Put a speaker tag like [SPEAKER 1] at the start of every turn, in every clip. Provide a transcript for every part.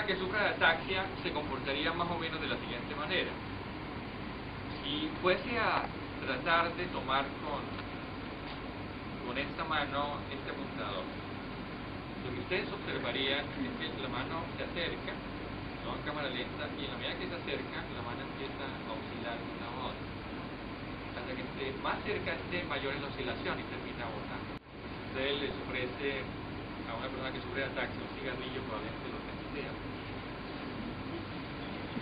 [SPEAKER 1] persona que sufra de ataxia se comportaría más o menos de la siguiente manera. Si fuese a tratar de tomar con esta mano este apuntador, lo que ustedes observarían es que la mano se acerca, no en cámara lenta, y en la medida que se acerca, la mano empieza a oscilar de una a otra. Hasta que más cerca esté, mayor es la oscilación y termina botando. Usted les ofrece a una persona que sufre de ataxia un cigarrillo, probablemente lo sentea.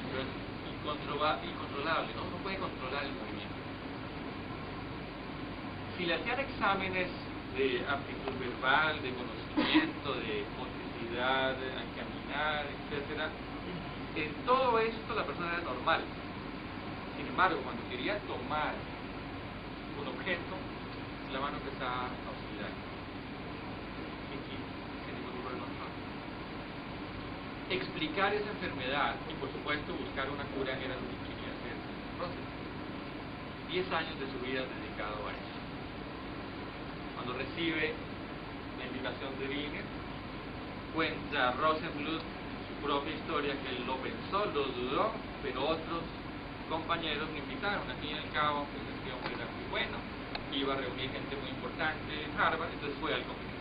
[SPEAKER 1] Pero es incontrolable, ¿no? No puede controlar el movimiento. Si le hacían exámenes de aptitud verbal, de conocimiento, de motricidad, a caminar, etc., en todo esto la persona era normal. Sin embargo, cuando quería tomar un objeto, la mano empezaba a oscilar. Sin ningún tipo de control. Explicar esa enfermedad y, por supuesto, buscar una cura era lo que quería hacer Rosenbluth. 10 años de su vida dedicado a eso. Cuando recibe la invitación de Wiener, cuenta Rosenbluth su propia historia, que él lo pensó, lo dudó, pero otros compañeros me invitaron. Al fin y al cabo, pues este hombre era muy bueno, iba a reunir gente muy importante en Harvard, entonces fue al congreso.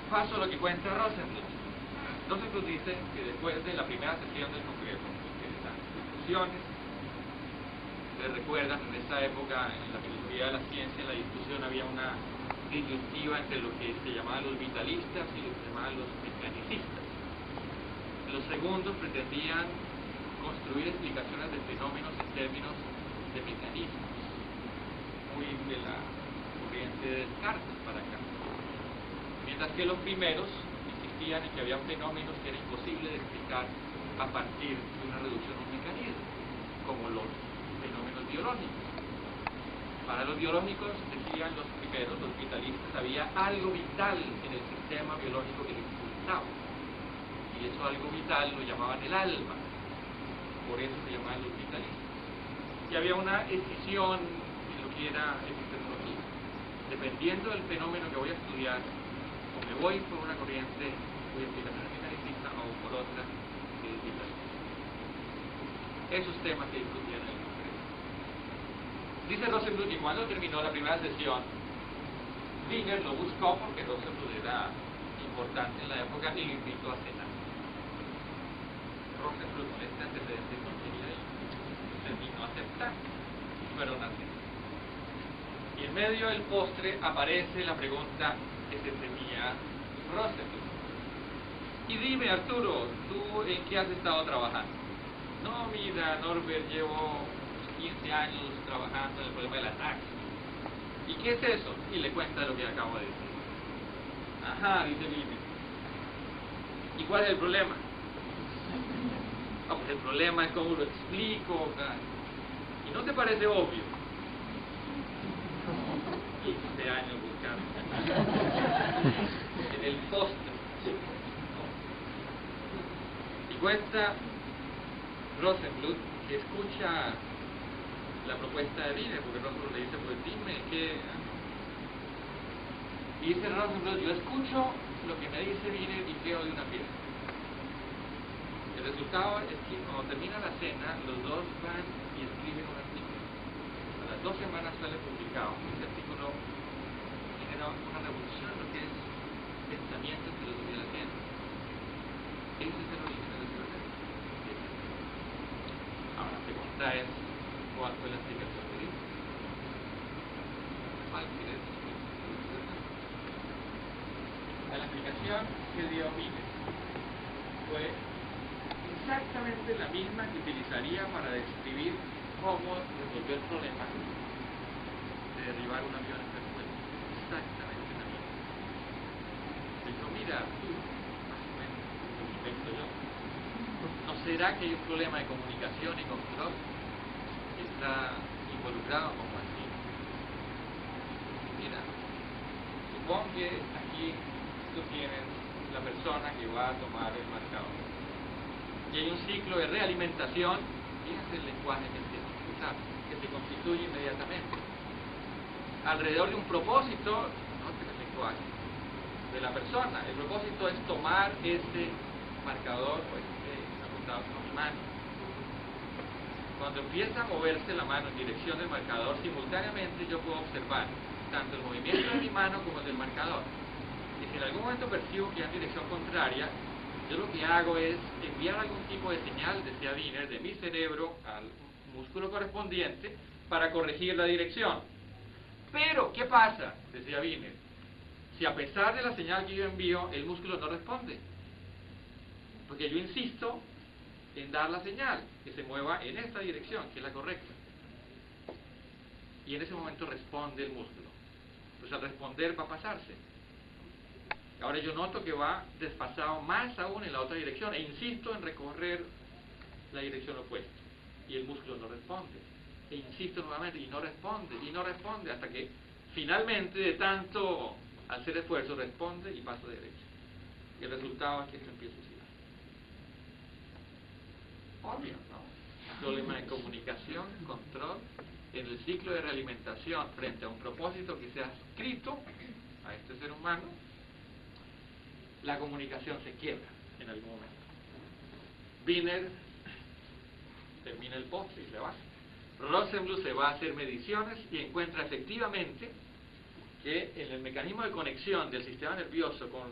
[SPEAKER 1] Paso a lo que cuenta Rosenbluth. Rosenbluth dice que después de la primera sesión del congreso, que las discusiones, se recuerdan en esa época, en la filosofía de la ciencia, en la discusión había una disyuntiva entre lo que se llamaban los vitalistas y lo que se llamaban los mecanicistas. Los segundos pretendían construir explicaciones de fenómenos en términos de mecanismos, muy de la corriente de Descartes para acá. Mientras que los primeros insistían en que había fenómenos que era imposible de explicar a partir de una reducción a un mecanismo, como los fenómenos biológicos. Para los biológicos, decían los primeros, los vitalistas, había algo vital en el sistema biológico que lo impulsaba. Y eso algo vital lo llamaban el alma. Por eso se llamaban los vitalistas. Y había una escisión en lo que era epistemología. Dependiendo del fenómeno que voy a estudiar, o me voy por una corriente cuya explicación es mecanicista o por otra que es vitalista. Esos temas que discutían en el congreso. Dice Rosenbluth que cuando terminó la primera sesión, Wiener lo buscó porque Rosenbluth era importante en la época y lo invitó a cenar. Rosenbluth, con este antecedente, no quería ir, terminó aceptando, fueron a cenar. Y en medio del postre aparece la pregunta que se temía Rosenbluth. Y dime, Arturo, ¿tú en qué has estado trabajando? No, mira, Norbert, llevo 15 años trabajando en el problema de la ataxia. ¿Y qué es eso? Y le cuenta lo que acabo de decir. Ajá, dice Wiener. ¿Y cuál es el problema? Ah, pues el problema es cómo lo explico. ¿Y no te parece obvio? 15 años buscando. En el postre. Y cuenta Rosenbluth que escucha la propuesta de Wiener, porque Rosenbluth le dice, pues dime qué. Y dice Rosenbluth, yo escucho lo que me dice Wiener y creo de una pieza. El resultado es que cuando termina la cena, los dos van y escriben un artículo. A las 2 semanas sale publicado. Ese artículo genera una revolución en lo que es pensamiento en filosofía de la ciencia. Ese es el origen de la filosofía. Ahora, la pregunta es, ¿cuál fue la explicación de Wiener? ¿Cuál fue la explicación? La explicación que dio Wiener fue exactamente la misma que utilizaría para describir cómo resolver el problema de derribar un avión en Venezuela. Exactamente la misma. Dijo, mira, tú, más o menos, lo que invento yo, ¿no será que hay un problema de comunicación y control que está involucrado como así? Mira, supón que aquí tú tienes la persona que va a tomar el marcador. Y hay un ciclo de realimentación, fíjense el lenguaje que empieza a utilizar, que se constituye inmediatamente. Alrededor de un propósito, noten el lenguaje, de la persona. El propósito es tomar este marcador o este apuntado con mi mano. Cuando empieza a moverse la mano en dirección del marcador, simultáneamente yo puedo observar tanto el movimiento de mi mano como el del marcador. Y si en algún momento percibo que es en dirección contraria, yo lo que hago es enviar algún tipo de señal, decía Wiener, de mi cerebro al músculo correspondiente para corregir la dirección. Pero, ¿qué pasa? Decía Wiener, si a pesar de la señal que yo envío, el músculo no responde. Porque yo insisto en dar la señal, que se mueva en esta dirección, que es la correcta. Y en ese momento responde el músculo. Pues al responder va a pasarse. Ahora yo noto que va desfasado más aún en la otra dirección, e insisto en recorrer la dirección opuesta. Y el músculo no responde. E insisto nuevamente, y no responde, hasta que finalmente, de tanto hacer esfuerzo, responde y pasa derecho. Y el resultado es que se empieza a oscilar. Obvio, ¿no? Problema de comunicación, control, en el ciclo de realimentación frente a un propósito que se ha adscrito a este ser humano, la comunicación se quiebra en algún momento. Wiener termina el postre y se va. Rosenbluth se va a hacer mediciones y encuentra efectivamente que en el mecanismo de conexión del sistema nervioso con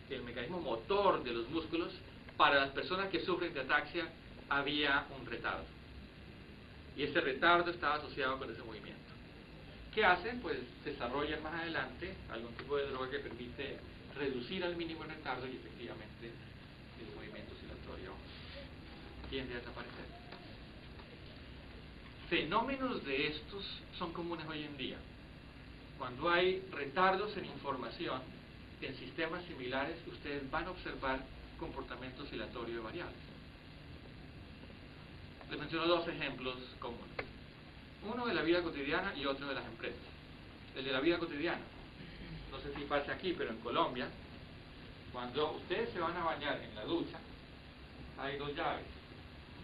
[SPEAKER 1] el mecanismo motor de los músculos, para las personas que sufren de ataxia había un retardo. Y ese retardo estaba asociado con ese movimiento. ¿Qué hacen? Pues desarrollan más adelante algún tipo de droga que permite reducir al mínimo el retardo y efectivamente el movimiento oscilatorio tiende a desaparecer. Fenómenos de estos son comunes hoy en día. Cuando hay retardos en información en sistemas similares, ustedes van a observar comportamiento oscilatorio de variables. Les menciono dos ejemplos comunes. Uno de la vida cotidiana y otro de las empresas. El de la vida cotidiana. No sé si pasa aquí, pero en Colombia, cuando ustedes se van a bañar en la ducha, hay dos llaves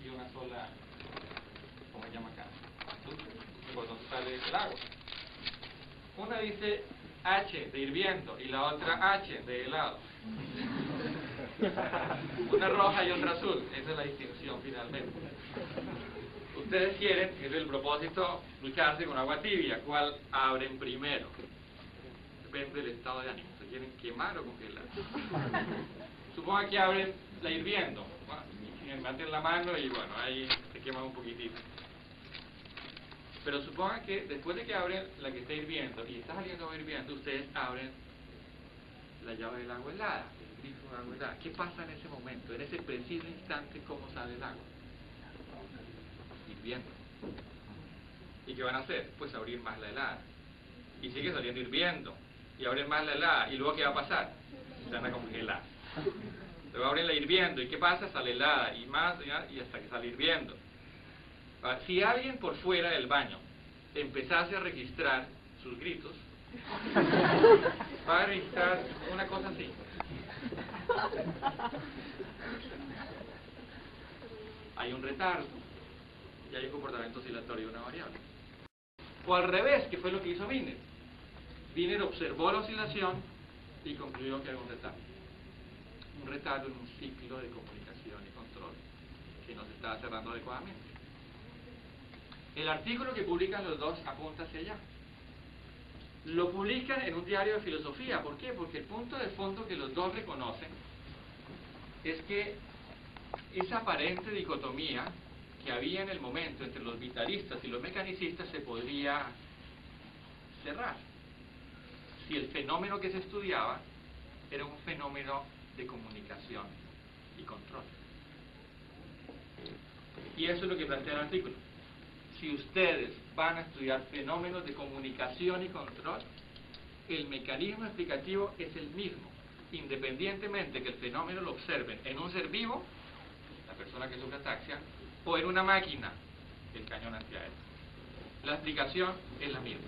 [SPEAKER 1] y una sola, ¿cómo se llama acá? Por donde sale el agua. Una dice H de hirviendo y la otra H de helado. Una roja y otra azul. Esa es la distinción finalmente. Ustedes quieren, es el propósito, lucharse con agua tibia. ¿Cuál abren primero? Depende del estado de ánimo. ¿Se quieren quemar o congelar? Supongan que abren la hirviendo. Bueno, meten la mano y bueno, ahí se queman un poquitito. Pero supongan que después de que abren la que está hirviendo y está saliendo agua hirviendo, ustedes abren la llave del agua helada, el grifo de agua helada. ¿Qué pasa en ese momento, en ese preciso instante, cómo sale el agua? Hirviendo. ¿Y qué van a hacer? Pues abrir más la helada. Y sigue saliendo hirviendo. Y abren más la helada. ¿Y luego qué va a pasar? Se van a congelar. Luego abren la hirviendo. ¿Y qué pasa? Sale helada. Y más, y hasta que sale hirviendo. Si alguien por fuera del baño empezase a registrar sus gritos, va a registrar una cosa así. Hay un retardo y hay un comportamiento oscilatorio de una variable. O al revés, que fue lo que hizo Wiener. Wiener observó la oscilación y concluyó que había un retardo. Un retardo en un ciclo de comunicación y control que no se estaba cerrando adecuadamente. El artículo que publican los dos apunta hacia allá. Lo publican en un diario de filosofía. ¿Por qué? Porque el punto de fondo que los dos reconocen es que esa aparente dicotomía que había en el momento entre los vitalistas y los mecanicistas se podría cerrar si el fenómeno que se estudiaba era un fenómeno de comunicación y control. Y eso es lo que plantea el artículo. Si ustedes van a estudiar fenómenos de comunicación y control, el mecanismo explicativo es el mismo, independientemente que el fenómeno lo observen en un ser vivo, la persona que sufre ataxia, o en una máquina, el cañón antiaéreo. La explicación es la misma.